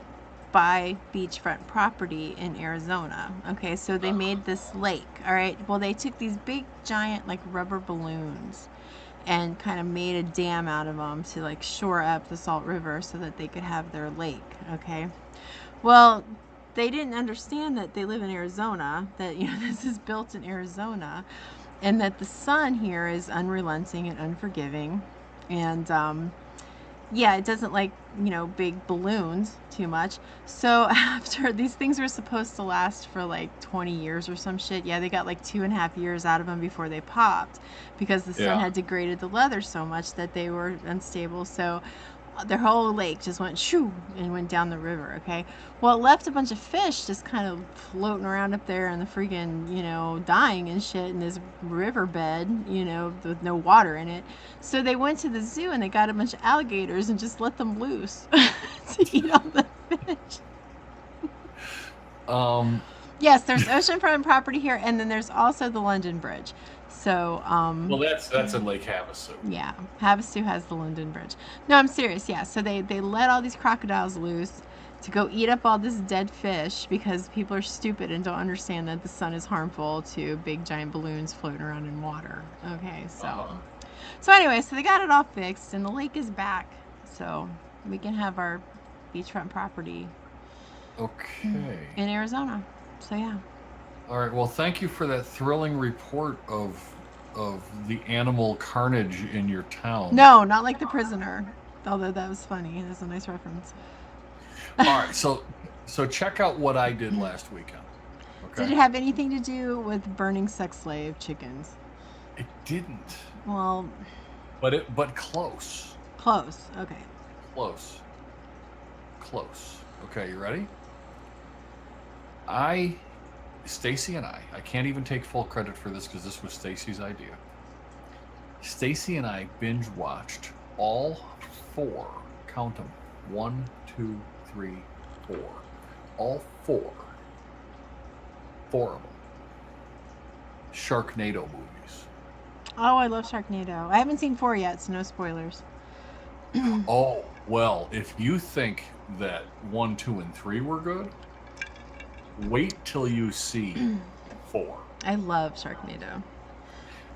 buy beachfront property in Arizona. Okay, so they made this lake. All right, well, they took these big giant like rubber balloons and kind of made a dam out of them to like shore up the Salt River so that they could have their lake. Okay, well, they didn't understand that they live in Arizona, that this is built in Arizona, and that the sun here is unrelenting and unforgiving. And yeah, it doesn't like big balloons too much. So after these things were supposed to last for like 20 years or some shit, yeah, they got like 2.5 years out of them before they popped because the sun had degraded the leather so much that they were unstable. So their whole lake just went shoo and went down the river. Okay, well, it left a bunch of fish just kind of floating around up there in the freaking dying and shit in this riverbed with no water in it. So they went to the zoo and they got a bunch of alligators and just let them loose to eat all the fish. Yes, there's oceanfront property here, and then there's also the London Bridge. So,
well, that's in Lake Havasu.
Yeah, Havasu has the London Bridge. No, I'm serious. Yeah, so they let all these crocodiles loose to go eat up all this dead fish because people are stupid and don't understand that the sun is harmful to big giant balloons floating around in water. Okay, so anyway, so they got it all fixed and the lake is back, so we can have our beachfront property.
Okay.
In Arizona. So yeah.
All right. Well, thank you for that thrilling report of the animal carnage in your town.
No, not like The Prisoner. Although that was funny. That's a nice reference.
All right. So check out what I did last weekend. Okay?
Did it have anything to do with burning sex slave chickens?
It didn't.
Well.
But close.
Close. Okay.
Close. Okay, you ready? Stacy and I can't even take full credit for this because this was Stacy's idea. Stacy and I binge watched all 4, count them, 1, 2, 3, 4, all 4 of them, Sharknado movies.
Oh, I love Sharknado. I haven't seen 4 yet, so no spoilers.
Oh, well, if you think that 1, 2, and 3 were good, wait till you see 4.
I love Sharknado.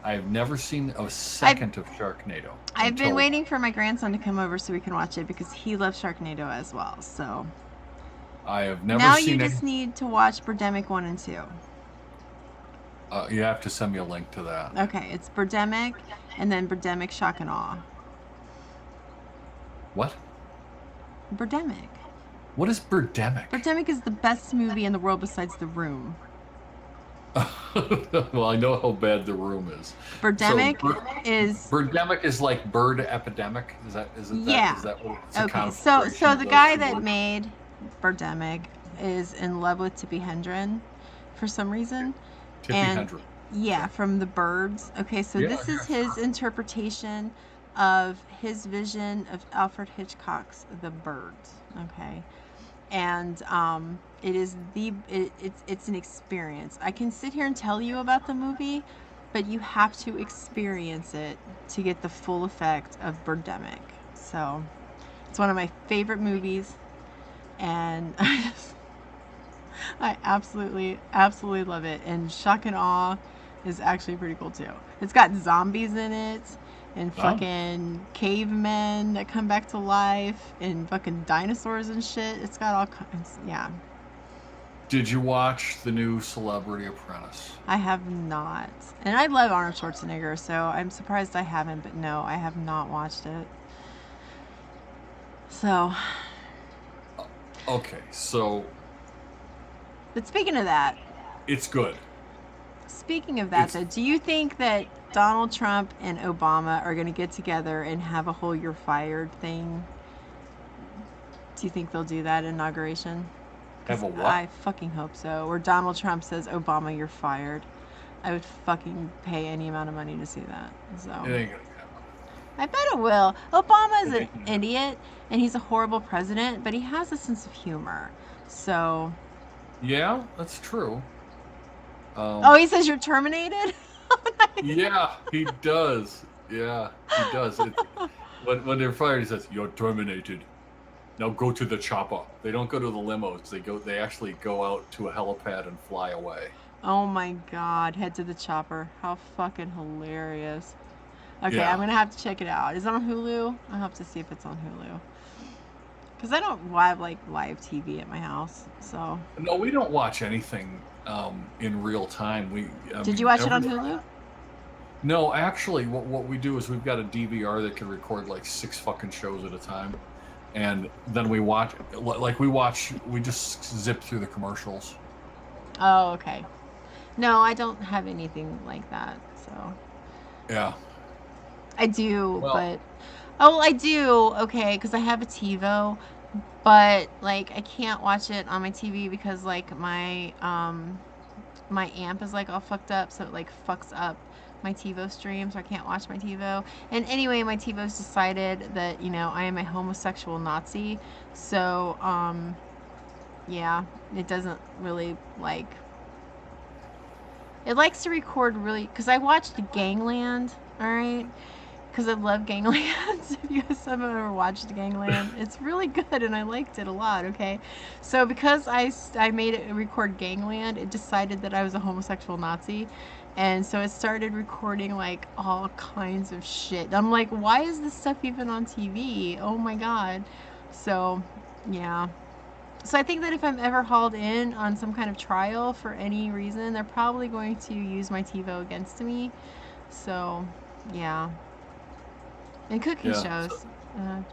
I've never seen a
I've
second of Sharknado
I've been
until
waiting for my grandson to come over so we can watch it because he loves Sharknado as well. So
I have never
now you
seen
just
any.
need to watch Birdemic 1 and 2.
You have to send me a link to that.
Okay, it's Birdemic and then Birdemic Shock and Awe.
What?
Birdemic.
What is Birdemic?
Birdemic is the best movie in the world besides The Room.
Well, I know how bad The Room is.
Birdemic is
Birdemic is like bird epidemic. Is that
yeah.
is that what it's
Okay,
a
so
conflagration of
the
those
guy
two
that
words?
made Birdemic is in love with Tippi Hedren for some reason.
Tippy
And
Hendren.
yeah,
Okay.
from The Birds. Okay, so
Yeah,
this is
yeah,
his
sure.
interpretation of his vision of Alfred Hitchcock's The Birds. Okay. And it's an experience. I can sit here and tell you about the movie, but you have to experience it to get the full effect of Birdemic. So it's one of my favorite movies, and I absolutely love it. And Shock and Awe is actually pretty cool too. It's got zombies in it, and
Oh.
fucking cavemen that come back to life, and fucking dinosaurs and shit. It's got all kinds. Yeah,
Did you watch the new Celebrity Apprentice?
I have not. And I love Arnold Schwarzenegger, so I'm surprised I haven't. But no, I have not watched it. So,
Okay, so
but speaking of that,
it's good.
though,
It's
do you think that Donald Trump and Obama are going to get together and have a whole "you're fired" thing? Do you think they'll do that inauguration?
have
Because
a what?
I fucking hope so. Or Donald Trump says, "Obama, you're fired." I would fucking pay any amount of money to see that.
It
So
ain't gonna happen.
I bet it will. Obama is
It
an
ain't gonna happen.
idiot and he's a horrible president, but he has a sense of humor. So,
Yeah, that's true.
oh,
Um,
he says you're terminated.
yeah, he does. Yeah, he does. When they're fired, he says, "You're terminated. Now go to the chopper." They don't go to the limos. They actually go out to a helipad and fly away.
Oh my god, head to the chopper. How fucking hilarious. Okay, I'm
Yeah.
gonna have to check it out. Is it on Hulu? I'll have to see if it's on Hulu. Because I don't have like live TV at my house. So,
No, we don't watch anything in real time. I
did you
mean,
watch it on
every
Hulu?
no, actually, what we do is we've got a DVR that can record like 6 fucking shows at a time, and then we watch we just zip through the commercials.
Oh, okay. No, I don't have anything like that. So,
Yeah.
I do,
Well,
but oh, I do. Okay, because I have a TiVo, but like I can't watch it on my TV because like my amp is like all fucked up, so it like fucks up my TiVo stream, so I can't watch my TiVo. And anyway, my TiVo's decided that I am a homosexual Nazi, so yeah, it doesn't really like. It likes to record really because I watched Gangland. All right, because I love Gangland. If you guys haven't ever watched Gangland, it's really good and I liked it a lot. Okay, so because I made it record Gangland, it decided that I was a homosexual Nazi, and so it started recording like all kinds of shit. I'm like, why is this stuff even on TV? Oh my god. So yeah. So I think that if I'm ever hauled in on some kind of trial for any reason, they're probably going to use my TiVo against me. So yeah. And cooking
yeah.
shows.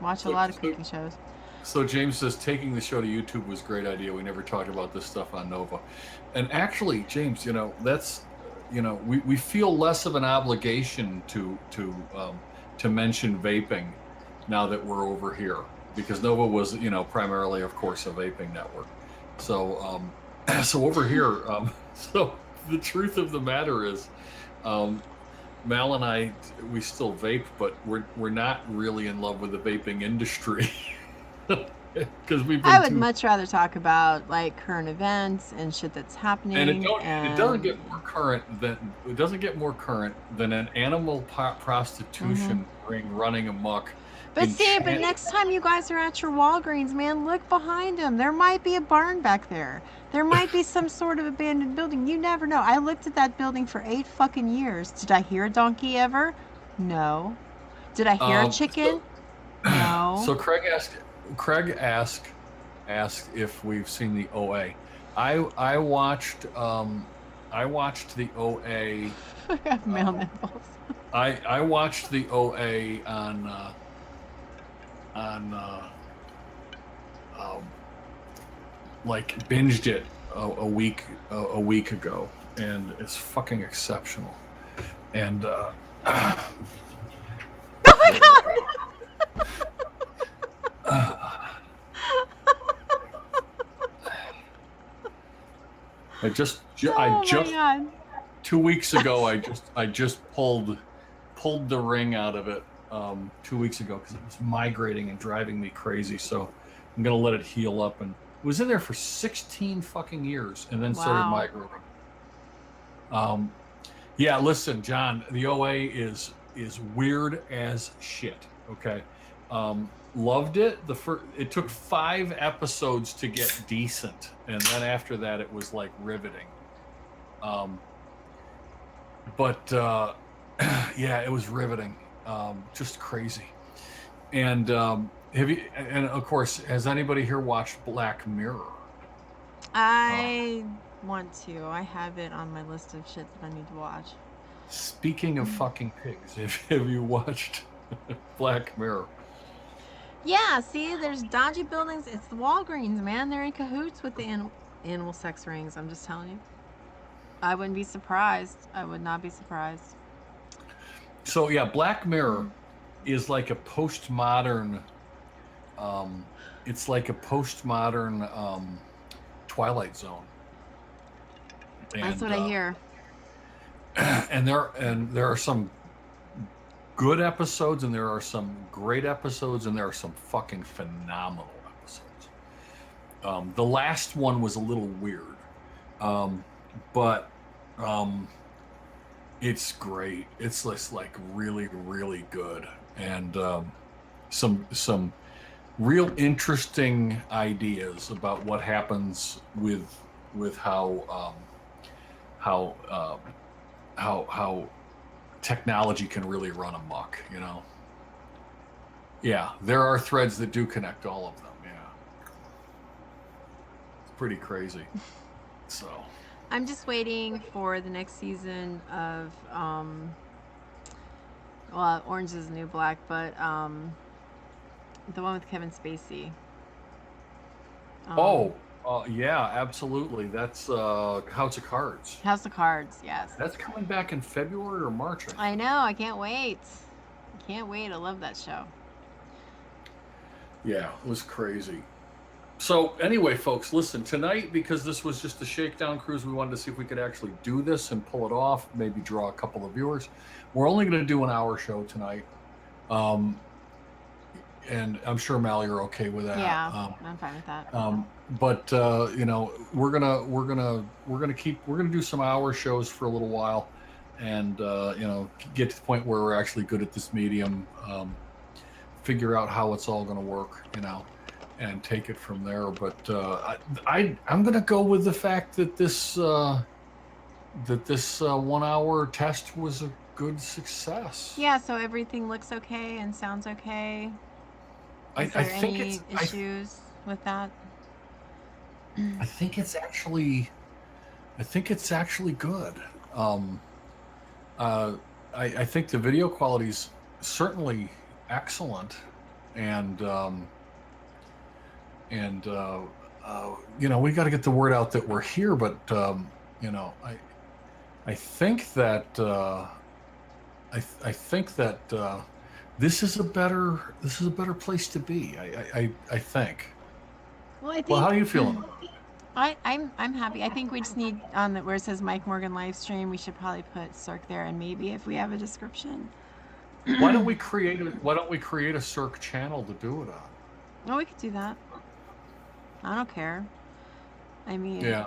Watch a
So,
lot of
so
cooking shows.
so James says taking the show to YouTube was a great idea. We never talked about this stuff on Nova. And actually, James, that's we feel less of an obligation to mention vaping now that we're over here, because Nova was, primarily, of course, a vaping network. So so over here, so the truth of the matter is, um, Mal and I, we still vape, but we're not really in love with the vaping industry. because we've
I
been
would
too.
much rather talk about like current events and shit that's
And
happening
it doesn't
and
get more current than an animal
hmm
prostitution ring running amok
But
in
see, but
China.
next time you guys are at your Walgreens, man, look behind them. There might be a barn back there. There might be some sort of abandoned building. You never know. I looked at that building for 8 fucking years. Did I hear a donkey ever? No. Did I hear a
So
chicken? No.
so Craig asked if we've seen the OA. I watched the OA.
I have male
Um,
nipples.
I watched the OA on um, like binged it a week ago, and it's fucking exceptional. And
Oh my
there we go.
god!
I
Oh my
just
god.
2 weeks ago I just pulled the ring out of it 2 weeks ago because it was migrating and driving me crazy. So I'm gonna let it heal up, and it was in there for 16 fucking years and then started
Wow.
migrating. Um, yeah, listen, John, the OA is weird as shit. Okay, loved it. It took 5 episodes to get decent, and then after that, it was like riveting. Um, but yeah, it was riveting. Just crazy. And have you? And of course, has anybody here watched Black Mirror? Uh,
I want to. I have it on my list of shit that I need to watch.
Speaking of fucking pigs, have you watched Black Mirror?
Yeah, see, there's dodgy buildings. It's the Walgreens, man. They're in cahoots with the animal sex rings. I'm just telling you. I wouldn't be surprised. I would not be surprised.
So yeah, Black Mirror is like a postmodern. Um, it's like a postmodern Twilight Zone,
That's
and
what I hear.
there are some good episodes, and there are some great episodes, and there are some fucking phenomenal episodes. The last one was a little weird, um, but um, it's great. It's just like really, really good, and some real interesting ideas about what happens with how how technology can really run amok. Yeah, there are threads that do connect all of them. Yeah, it's pretty crazy. So
I'm just waiting for the next season of well, Orange is the New Black, but the one with Kevin Spacey. Um,
oh yeah, absolutely. That's House of Cards.
House of Cards, yes.
That's coming back in February or March, I
I
think.
know. I can't wait. I can't wait. I love that show.
Yeah, it was crazy. So anyway, folks, listen, tonight, because this was just a shakedown cruise, we wanted to see if we could actually do this and pull it off, maybe draw a couple of viewers. We're only going to do an hour show tonight. Um, and I'm sure Mal, you're okay with that.
Yeah, I'm fine with that.
But we're gonna do some hour shows for a little while, and get to the point where we're actually good at this medium. Figure out how it's all gonna work, and take it from there. But I'm gonna go with the fact that this 1 hour test was a good success.
Yeah, so everything looks okay and sounds okay.
I,
Is
I
there
think
any
it's I,
issues with that?
I think it's actually good. Um, uh, I think the video quality is certainly excellent, and we got to get the word out that we're here. But I think that I think that this is a better place to be. I think.
Well, I
Well, how
think
are you feeling?
I'm happy. I think we just need on the where it says Mike Morgan live stream, we should probably put Cirque there, and maybe if we have a description.
Why don't we create a Cirque channel to do it on?
Oh, we could do that. I don't care. I mean,
Yeah.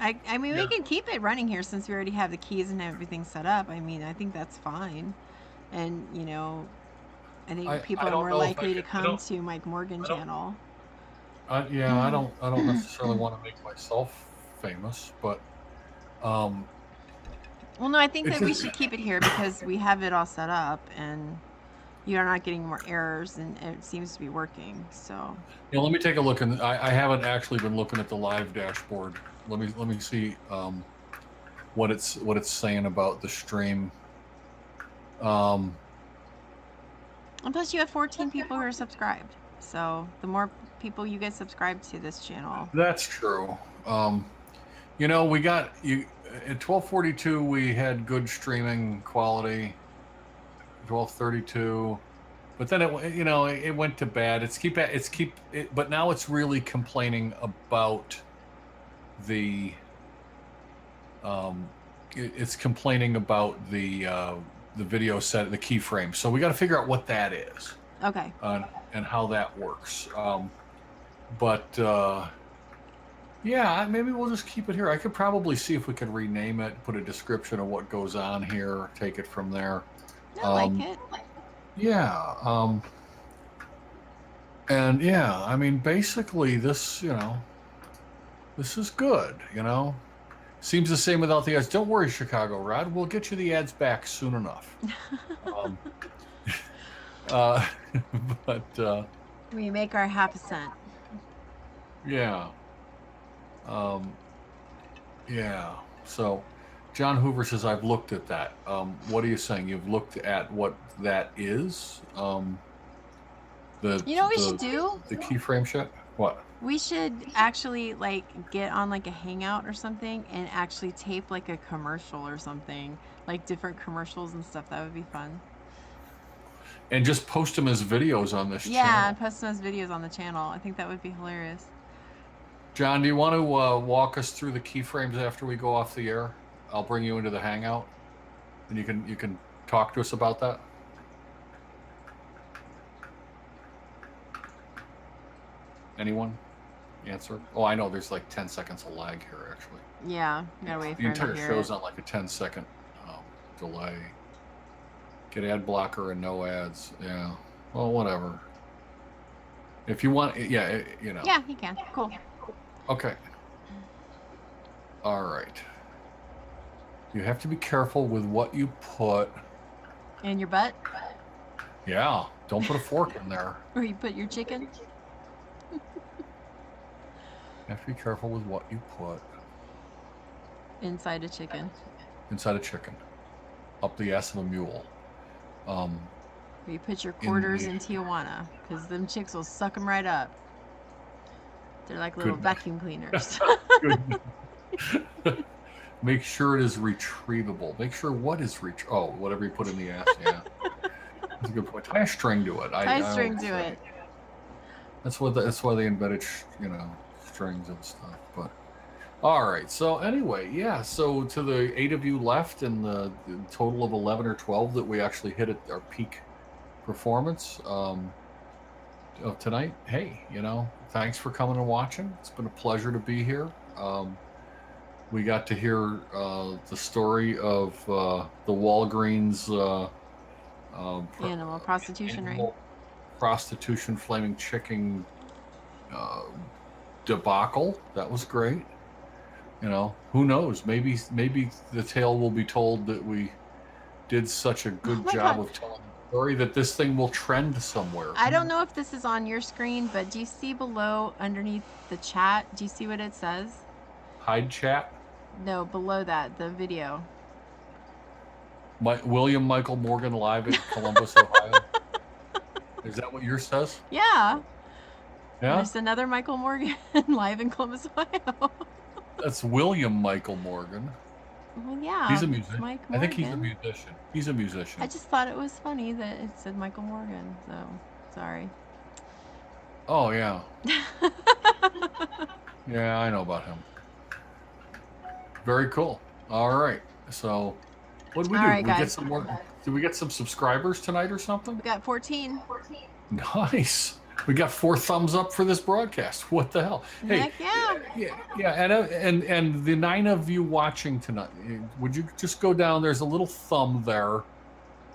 I mean, we
Yeah.
can keep it running here since we already have the keys and everything set up. I mean, I think that's fine. And, I think people
I
are
don't
more
know if
likely to come to Mike Morgan
I don't
channel.
I don't necessarily want to make myself famous, but um
Well, no, I think
it's
that we
just
should keep it here because we have it all set up and you're not getting more errors and it seems to be working. So,
let me take a look, and I haven't actually been looking at the live dashboard. Let me see what it's saying about the stream. Um,
and plus, you have 14 people who are subscribed. So, the more people you get subscribed to this channel.
that's true. We got you at 12:42. We had good streaming quality. 12:32, but then it went to bad. But now it's really complaining about the it's complaining about the video set, the keyframe. So we got to figure out what that is
Okay.
and how that works. But yeah, maybe we'll just keep it here. I could probably see if we could rename it, put a description of what goes on here, take it from there.
I like
Um,
it.
yeah. And yeah, I mean, basically, this is good. Seems the same without the ads. Don't worry, Chicago Rod. We'll get you the ads back soon enough. Um, uh, but
We make our half a cent.
yeah, um, yeah. So, John Hoover says I've looked at that. What are you saying? You've looked at what that is? The
You know what we should
the
do?
the keyframe shit. What?
We should actually get on like a hangout or something and actually tape like a commercial or something, like different commercials and stuff. That would be fun.
And just post them as videos on this
Yeah, and
channel.
post those videos on the channel. I think that would be hilarious.
John, do you want to walk us through the keyframes after we go off the air? I'll bring you into the hangout, and you can talk to us about that. Anyone? Answer? Oh, I know. There's like 10 seconds of lag here, actually.
Yeah, gotta wait
The
for him to
entire
hear
show's
it.
on like a 10-second delay. Get ad blocker and no ads. Yeah. Well, whatever. If you want, yeah,
Yeah, he can. Cool.
Okay. All right. You have to be careful with what you put.
In your butt?
Yeah. Don't put a fork in there.
Where you put your chicken?
You have to be careful with what you put
Inside a chicken.
inside a chicken, up the ass of a mule.
Where you put your quarters in Tijuana, because them chicks will suck them right up. They're like little
Good.
vacuum cleaners.
Good. Make sure it is retrievable. Make sure what is whatever you put in the ass. Yeah, that's a good point. Tie a string to it.
Tie a string to it.
That's why they invented strings and stuff. But all right. So anyway, yeah. So to the 8 of you left, and the total of 11 or 12 that we actually hit at our peak performance of tonight. Hey, thanks for coming and watching. It's been a pleasure to be here. We got to hear the story of the Walgreens
Animal prostitution ring.
Prostitution flaming chicken debacle. That was great. Who knows? Maybe the tale will be told that we did such a good job of telling the story that this thing will trend somewhere.
I don't know if this is on your screen, but do you see below underneath the chat? Do you see what it says?
Hide chat.
No, below that, the video.
William Michael Morgan live in Columbus, Ohio. Is that what yours says?
Yeah.
Yeah.
There's another Michael Morgan live in Columbus, Ohio.
That's William Michael Morgan.
Well, yeah.
He's a musician.
Mike
I think he's a
Morgan.
musician. He's a musician.
I just thought it was funny that it said Michael Morgan, so sorry.
Oh yeah. Yeah, I know about him. Very cool. All right. So, what did we do?
All right,
Did we get
guys.
some more? Did we get some subscribers tonight or something?
We got 14.
Nice. We got 4 thumbs up for this broadcast. What the hell? Hey,
Heck yeah.
yeah, and the 9 of you watching tonight, would you just go down? There's a little thumb there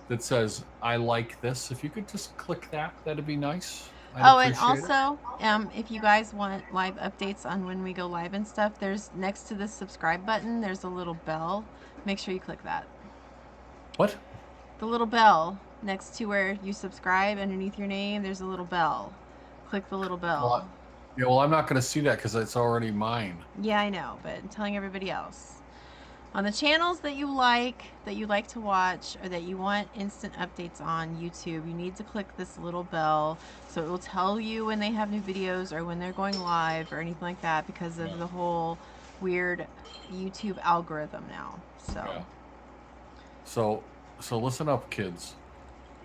that says "I like this." If you could just click that, that'd be nice. I'd
Oh, and
appreciate it.
also, if you guys want live updates on when we go live and stuff, there's next to the subscribe button, there's a little bell. Make sure you click that.
What?
The little bell next to where you subscribe underneath your name, there's a little bell. Click the little bell.
Well, yeah, well, I'm not going to see that because it's already mine.
Yeah, I know, but I'm telling everybody else. On the channels that you like to watch, or that you want instant updates on YouTube, you need to click this little bell so it will tell you when they have new videos or when they're going live or anything like that, because of
Yeah.
the whole weird YouTube algorithm now. So
Yeah. So listen up, kids.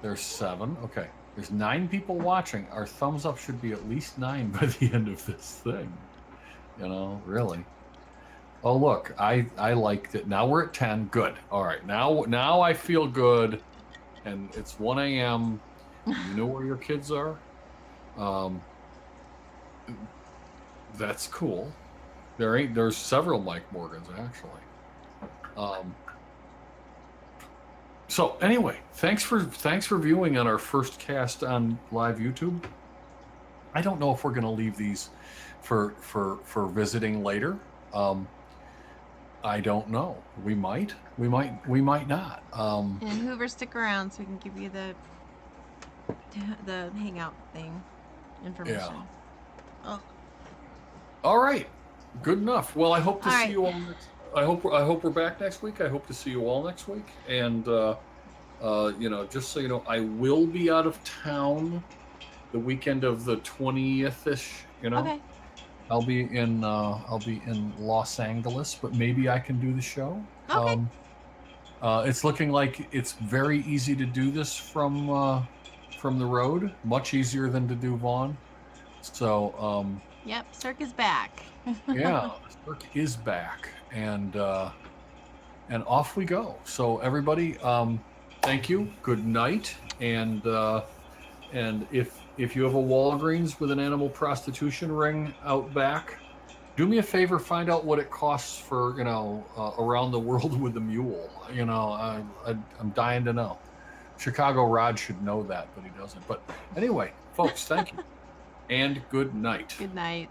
There's 7. Okay. There's 9 people watching. Our thumbs up should be at least 9 by the end of this thing. Really. Oh, look, I liked it. Now we're at 10. Good. All right. Now I feel good. And it's 1 a.m. You know where your kids are? Um, that's cool. There's several Mike Morgans actually. Um, so anyway, thanks for viewing on our first cast on live YouTube. I don't know if we're going to leave these for visiting later. I don't know. We might not.
and Hoover, stick around so we can give you the hangout thing information.
Yeah.
Oh.
All right. Good enough. Well, I hope to
All
see
right.
you all next. I hope we're back next week. I hope to see you all next week. And just so you know, I will be out of town the weekend of the 20th-ish.
Okay.
I'll be in Los Angeles, but maybe I can do the show.
Okay.
It's looking like it's very easy to do this from the road. Much easier than to do Vaughn. So
Yep, Cirque is back.
yeah, Cirque is back, and off we go. So everybody, thank you. Good night, and if you have a Walgreens with an animal prostitution ring out back, do me a favor, find out what it costs for around the world with a mule. I'm dying to know. Chicago Rod should know that, but he doesn't. But anyway, folks, thank you, and good night.
Good night.